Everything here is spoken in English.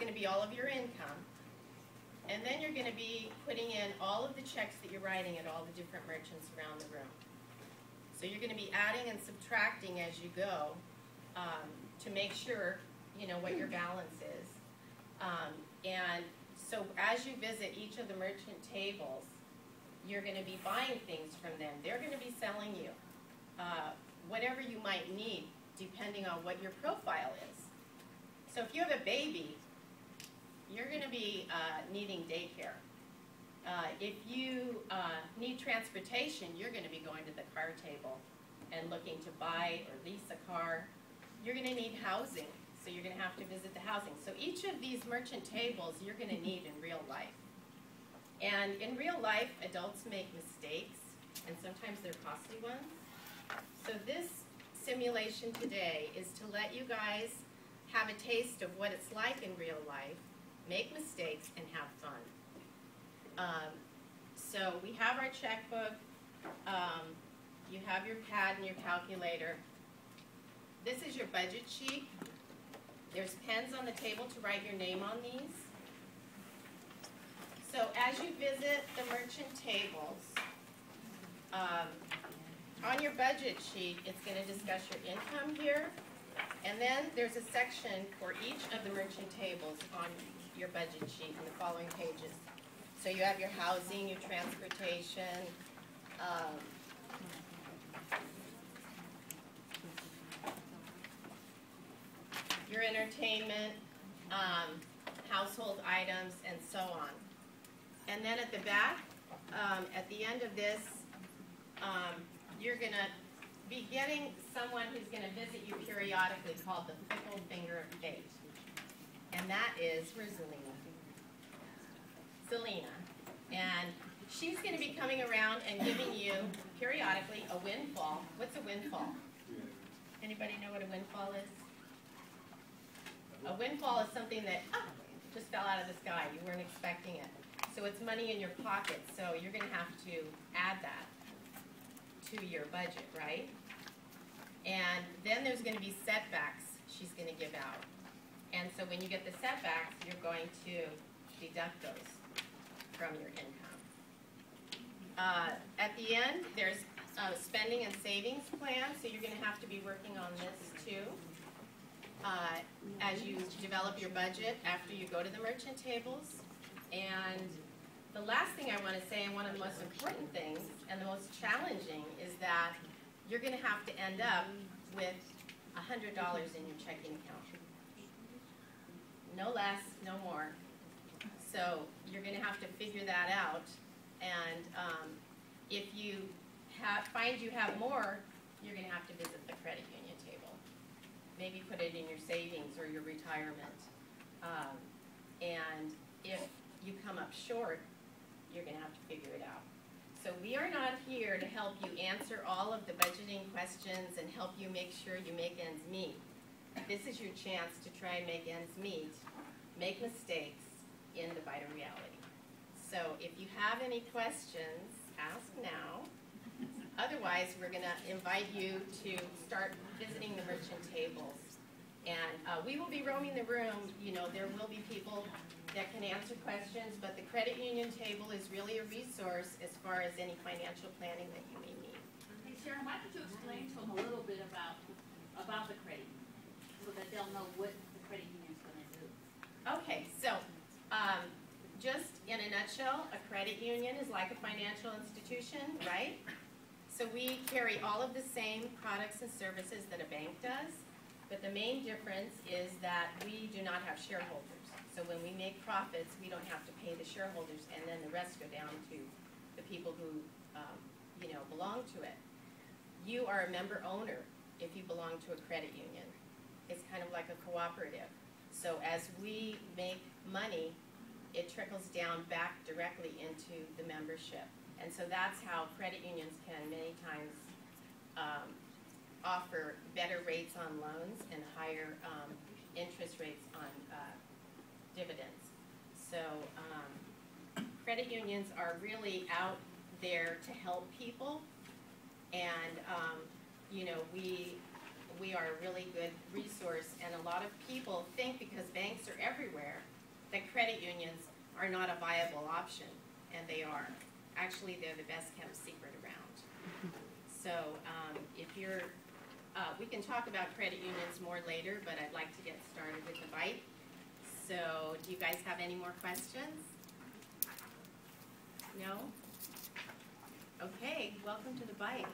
going to be all of your income. And then you're going to be putting in all of the checks that you're writing at all the different merchants around the room. So you're going to be adding and subtracting as you go to make sure you know what your balance is. And so as you visit each of the merchant tables, you're going to be buying things from them. They're going to be selling you whatever you might need depending on what your profile is. So if you have a baby, you're going to be needing daycare. If you need transportation, you're going to be going to the car table and looking to buy or lease a car. You're going to need housing, so you're going to have to visit the housing. So each of these merchant tables you're going to need in real life. And in real life, adults make mistakes, and sometimes they're costly ones. So this simulation today is to let you guys have a taste of what it's like in real life, make mistakes, and have fun. So we have our checkbook. You have your pad and your calculator. This is your budget sheet. There's pens on the table to write your name on these. So as you visit the merchant tables, on your budget sheet, it's going to discuss your income here. And then there's a section for each of the merchant tables on your budget sheet in the following pages. So you have your housing, your transportation, your entertainment, household items, and so on. And then at the back, at the end of this, you're going to be getting someone who's going to visit you periodically called the Fickle Finger of Fate. And that is, where's Zelina? Zelina. And she's going to be coming around and giving you periodically a windfall. What's a windfall? Anybody know what a windfall is? A windfall is something that just fell out of the sky. You weren't expecting it. So it's money in your pocket. So you're going to have to add that to your budget, right? And then there's going to be setbacks she's going to give out. And so when you get the setbacks, you're going to deduct those from your income. At the end, there's a spending and savings plan, so you're going to have to be working on this too. As you develop your budget after you go to the merchant tables. And the last thing I want to say, and one of the most important things, and the most challenging, is that you're going to have to end up with $100 in your checking account. No less, no more. So you're going to have to figure that out. And if you find you have more, you're going to have to visit the credit union table. Maybe put it in your savings or your retirement. And if you come up short, you're going to have to figure it out. So we are not here to help you answer all of the budgeting questions and help you make sure you make ends meet. This is your chance to try and make ends meet, make mistakes in the Vita reality. So if you have any questions, ask now. Otherwise, we're going to invite you to start visiting the merchant tables. And we will be roaming the room. You know, there will be people that can answer questions, but the credit union table is really a resource as far as any financial planning that you may need. Hey, Sharon, why don't you explain to them a little bit about the credit union so that they'll know what the credit union is going to do? Okay, so just in a nutshell, a credit union is like a financial institution, right? So we carry all of the same products and services that a bank does, but the main difference is that we do not have shareholders. So when we make profits, we don't have to pay the shareholders, and then the rest go down to the people who you know, belong to it. You are a member owner if you belong to a credit union. It's kind of like a cooperative. So as we make money, it trickles down back directly into the membership. And so that's how credit unions can many times offer better rates on loans and higher interest rates on dividends. So credit unions are really out there to help people, and you know, we are a really good resource, and a lot of people think because banks are everywhere credit unions are not a viable option, and they are. Actually, they're the best kept secret around. So, if you're, we can talk about credit unions more later, but I'd like to get started with the bite. So, do you guys have any more questions? No? Okay, welcome to the bite.